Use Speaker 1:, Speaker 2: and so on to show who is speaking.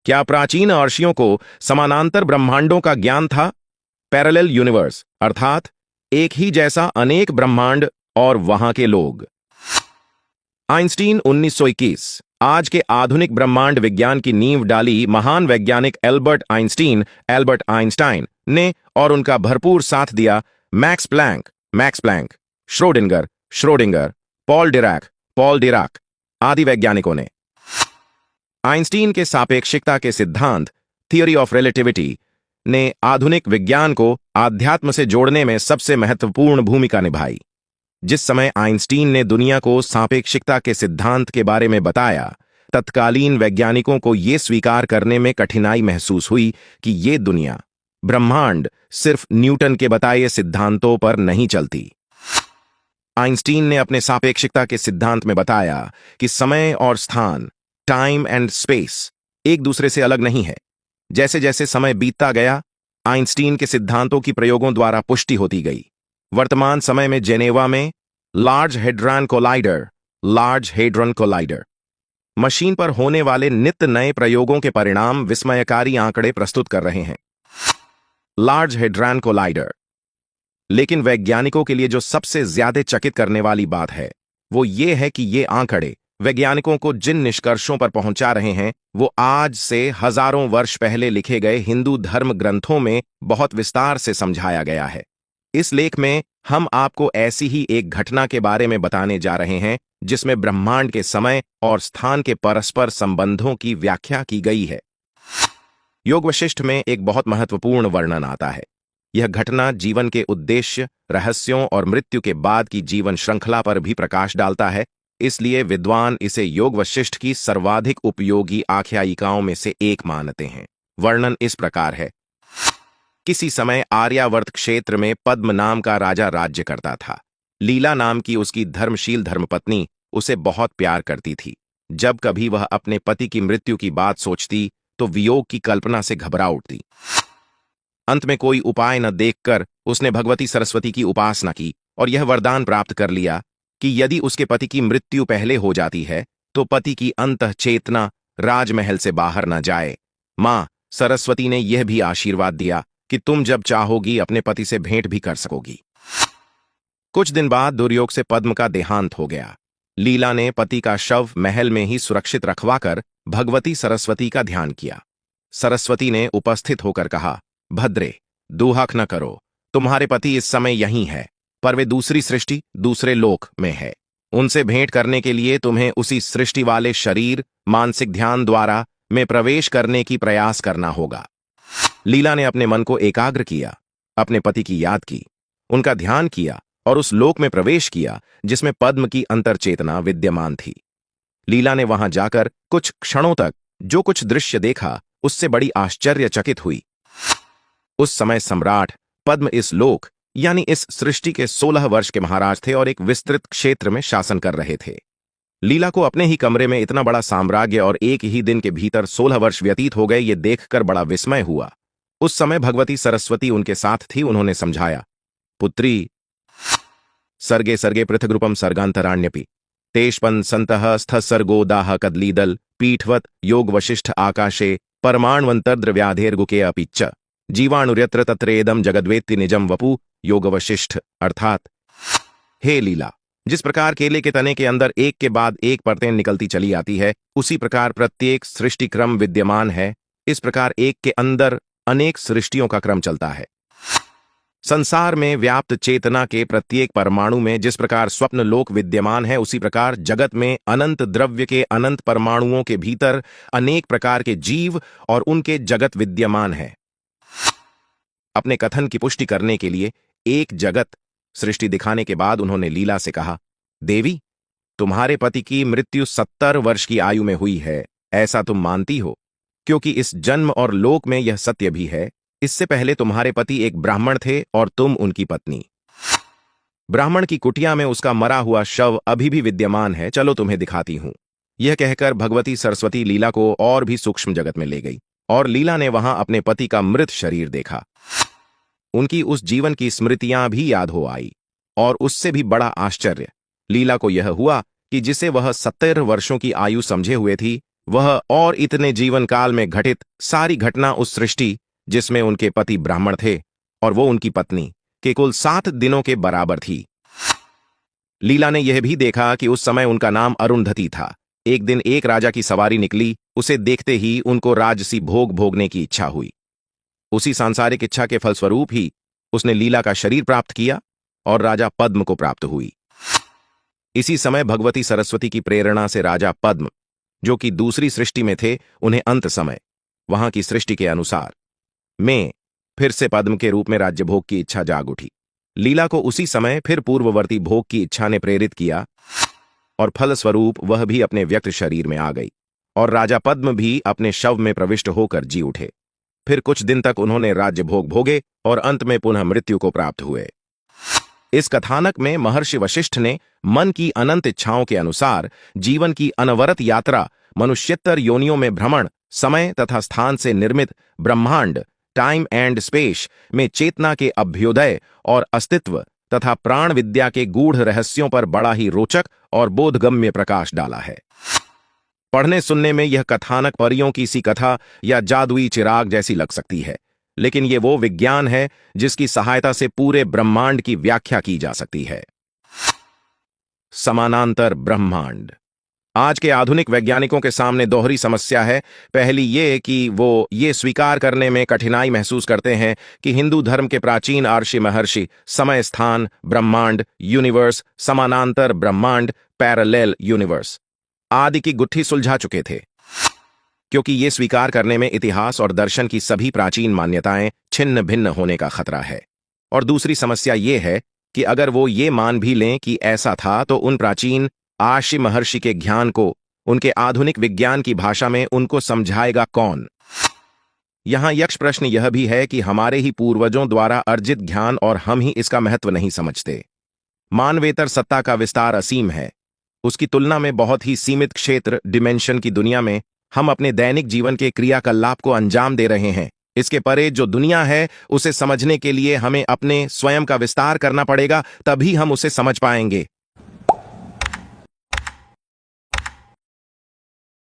Speaker 1: क्या प्राचीन अर्षियों को समानांतर ब्रह्मांडों का ज्ञान था? पैरेलल यूनिवर्स अर्थात एक ही जैसा अनेक ब्रह्मांड और वहां के लोग। आइंस्टीन 1921 आज के आधुनिक ब्रह्मांड विज्ञान की नींव डाली महान वैज्ञानिक एल्बर्ट आइंस्टाइन ने और उनका भरपूर साथ दिया Max Planck, Schrodinger, Paul Dirac आदि वैज्ञानिकों ने। आइंस्टीन के सापेक्षिकता के सिद्धांत थियोरी ऑफ रिलेटिविटी ने आधुनिक विज्ञान को आध्यात्म से जोड़ने में सबसे महत्वपूर्ण भूमिका निभाई। जिस समय आइंस्टीन ने दुनिया को सापेक्षिकता के सिद्धांत के बारे में बताया, तत्कालीन वैज्ञानिकों को यह स्वीकार करने में कठिनाई महसूस हुई कि यह दुनिया, ब्रह्मांड सिर्फ न्यूटन के बताए सिद्धांतों पर नहीं चलती। आइंस्टीन ने अपने सापेक्षिकता के सिद्धांत में बताया कि समय और स्थान, टाइम एंड स्पेस, एक दूसरे से अलग नहीं है। जैसे जैसे समय बीतता गया, आइंस्टीन के सिद्धांतों की प्रयोगों द्वारा पुष्टि होती गई। वर्तमान समय में जेनेवा में लार्ज हेड्रन कोलाइडर मशीन पर होने वाले नित्य नए प्रयोगों के परिणाम विस्मयकारी आंकड़े प्रस्तुत कर रहे हैं। Large hadron collider. लेकिन वैज्ञानिकों के लिए जो सबसे ज्यादा चकित करने वाली बात है, वो ये है कि ये आंकड़े वैज्ञानिकों को जिन निष्कर्षों पर पहुंचा रहे हैं, वो आज से हजारों वर्ष पहले लिखे गए हिंदू धर्म ग्रंथों में बहुत विस्तार से समझाया गया है। इस लेख में हम आपको ऐसी ही एक घटना के बारे में बताने जा रहे हैं जिसमें ब्रह्मांड के समय और स्थान के परस्पर संबंधों की व्याख्या की गई है। योग वशिष्ठ में एक बहुत महत्वपूर्ण वर्णन आता है। यह घटना जीवन के उद्देश्य, रहस्यों और मृत्यु के बाद की जीवन श्रृंखला पर भी प्रकाश डालता है। इसलिए विद्वान इसे योग वशिष्ठ की सर्वाधिक उपयोगी आख्यायिकाओं में से एक मानते हैं। वर्णन इस प्रकार है। किसी समय आर्यावर्त क्षेत्र में पद्म नाम का राजा राज्य करता था। लीला नाम की उसकी धर्मशील धर्मपत्नी उसे बहुत प्यार करती थी। जब कभी वह अपने पति की मृत्यु की बात सोचती तो वियोग की कल्पना से घबरा उठती। अंत में कोई उपाय न देखकर उसने भगवती सरस्वती की उपासना की और यह वरदान प्राप्त कर लिया कि यदि उसके पति की मृत्यु पहले हो जाती है तो पति की अंतःचेतना राजमहल से बाहर न जाए। मां सरस्वती ने यह भी आशीर्वाद दिया कि तुम जब चाहोगी अपने पति से भेंट भी कर सकोगी। कुछ दिन बाद दुर्योग से पद्म का देहांत हो गया। लीला ने पति का शव महल में ही सुरक्षित रखवाकर भगवती सरस्वती का ध्यान किया। सरस्वती ने उपस्थित होकर कहा, भद्रे, दुहाक न करो, तुम्हारे पति इस समय यहीं है, पर वे दूसरी सृष्टि, दूसरे लोक में है। उनसे भेंट करने के लिए तुम्हें उसी सृष्टि वाले शरीर, मानसिक ध्यान द्वारा में प्रवेश करने की प्रयास करना होगा। लीला ने अपने मन को एकाग्र किया, अपने पति की याद की, उनका ध्यान किया और उस लोक में प्रवेश किया जिसमें पद्म की अंतर्चेतना विद्यमान थी। लीला ने वहां जाकर कुछ क्षणों तक जो कुछ दृश्य देखा उससे बड़ी आश्चर्यचकित हुई। उस समय सम्राट पद्म इस लोक यानी इस सृष्टि के 16 वर्ष के महाराज थे और एक विस्तृत क्षेत्र में शासन कर रहे थे। लीला को अपने ही कमरे में इतना बड़ा साम्राज्य और एक ही दिन के भीतर 16 वर्ष व्यतीत हो गए, ये देखकर बड़ा विस्मय हुआ। उस समय भगवती सरस्वती उनके साथ थी। उन्होंने समझाया, पुत्री, सर्गे सर्गे पृथग्रूपम सर्गांतराण्यपि तेष्पन संतः स्थ सर्गो दाह कदलीदल पीठवत योग वशिष्ठ आकाशे परमाण्वंतर्द्रव्याधेर्गुके अपिच्च जीवाणुर्यत्र तत्रेदम जगद्वेत्ति निजम वपु योग वशिष्ठ। अर्थात, हे लीला, जिस प्रकार केले के तने के अंदर एक के बाद एक परतें निकलती चली आती है, उसी प्रकार प्रत्येक सृष्टि क्रम विद्यमान है। इस प्रकार एक के अंदर अनेक सृष्टियों का क्रम चलता है। संसार में व्याप्त चेतना के प्रत्येक परमाणु में जिस प्रकार स्वप्न लोक विद्यमान है, उसी प्रकार जगत में अनंत द्रव्य के अनंत परमाणुओं के भीतर अनेक प्रकार के जीव और उनके जगत विद्यमान है। अपने कथन की पुष्टि करने के लिए एक जगत सृष्टि दिखाने के बाद उन्होंने लीला से कहा, देवी, तुम्हारे पति की मृत्यु 70 वर्ष की आयु में हुई है, ऐसा तुम मानती हो? क्योंकि इस जन्म और लोक में यह सत्य भी है। इससे पहले तुम्हारे पति एक ब्राह्मण थे और तुम उनकी पत्नी। ब्राह्मण की कुटिया में उसका मरा हुआ शव अभी भी विद्यमान है, चलो तुम्हें दिखाती हूं। यह कहकर भगवती सरस्वती लीला को और भी सूक्ष्म जगत में ले गई और लीला ने वहां अपने पति का मृत शरीर देखा। उनकी उस जीवन की स्मृतियां भी याद हो आई और उससे भी बड़ा आश्चर्य लीला को यह हुआ कि जिसे वह 70 वर्षों की आयु समझे हुए थी, वह और इतने जीवन काल में घटित सारी घटना उस सृष्टि जिसमें उनके पति ब्राह्मण थे और वो उनकी पत्नी के कुल 7 दिनों के बराबर थी। लीला ने यह भी देखा कि उस समय उनका नाम अरुंधति था। एक दिन एक राजा की सवारी निकली, उसे देखते ही उनको राजसी भोग भोगने की इच्छा हुई। उसी सांसारिक इच्छा के फलस्वरूप ही उसने लीला का शरीर प्राप्त किया और राजा पद्म को प्राप्त हुई। इसी समय भगवती सरस्वती की प्रेरणा से राजा पद्म, जो कि दूसरी सृष्टि में थे, उन्हें अंत समय वहां की सृष्टि के अनुसार में फिर से पद्म के रूप में राज्य भोग की इच्छा जाग उठी। लीला को उसी समय फिर पूर्ववर्ती भोग की इच्छा ने प्रेरित किया और फलस्वरूप वह भी अपने व्यक्त शरीर में आ गई और राजा पद्म भी अपने शव में प्रविष्ट होकर जी उठे। फिर कुछ दिन तक उन्होंने राज्य भोग भोगे और अंत में पुनः मृत्यु को प्राप्त हुए। इस कथानक में महर्षि वशिष्ठ ने मन की अनंत इच्छाओं के अनुसार जीवन की अनवरत यात्रा, मनुष्यत्तर योनियों में भ्रमण, समय तथा स्थान से निर्मित ब्रह्मांड, टाइम एंड स्पेस में चेतना के अभ्युदय और अस्तित्व तथा प्राण विद्या के गूढ़ रहस्यों पर बड़ा ही रोचक और बोधगम्य प्रकाश डाला है। पढ़ने सुनने में यह कथानक परियों की सी कथा या जादुई चिराग जैसी लग सकती है, लेकिन ये वो विज्ञान है जिसकी सहायता से पूरे ब्रह्मांड की व्याख्या की जा सकती है। समानांतर ब्रह्मांड आज के आधुनिक वैज्ञानिकों के सामने दोहरी समस्या है। पहली ये कि वो ये स्वीकार करने में कठिनाई महसूस करते हैं कि हिंदू धर्म के प्राचीन आर्षि महर्षि समय स्थान ब्रह्मांड, यूनिवर्स, समानांतर ब्रह्मांड, पैरेलल यूनिवर्स आदि की गुत्थी सुलझा चुके थे, क्योंकि ये स्वीकार करने में इतिहास और दर्शन की सभी प्राचीन मान्यताएं छिन्न भिन्न होने का खतरा है। और दूसरी समस्या ये है कि अगर वो ये मान भी लें कि ऐसा था, तो उन प्राचीन आर्षि महर्षि के ज्ञान को उनके आधुनिक विज्ञान की भाषा में उनको समझाएगा कौन। यहां यक्ष प्रश्न यह भी है कि हमारे ही पूर्वजों द्वारा अर्जित ज्ञान और हम ही इसका महत्व नहीं समझते। मानवेतर सत्ता का विस्तार असीम है। उसकी तुलना में बहुत ही सीमित क्षेत्र डिमेंशन की दुनिया में हम अपने दैनिक जीवन के क्रियाकलाप को अंजाम दे रहे हैं। इसके परे जो दुनिया है, उसे समझने के लिए हमें अपने स्वयं का विस्तार करना पड़ेगा, तभी हम उसे समझ पाएंगे।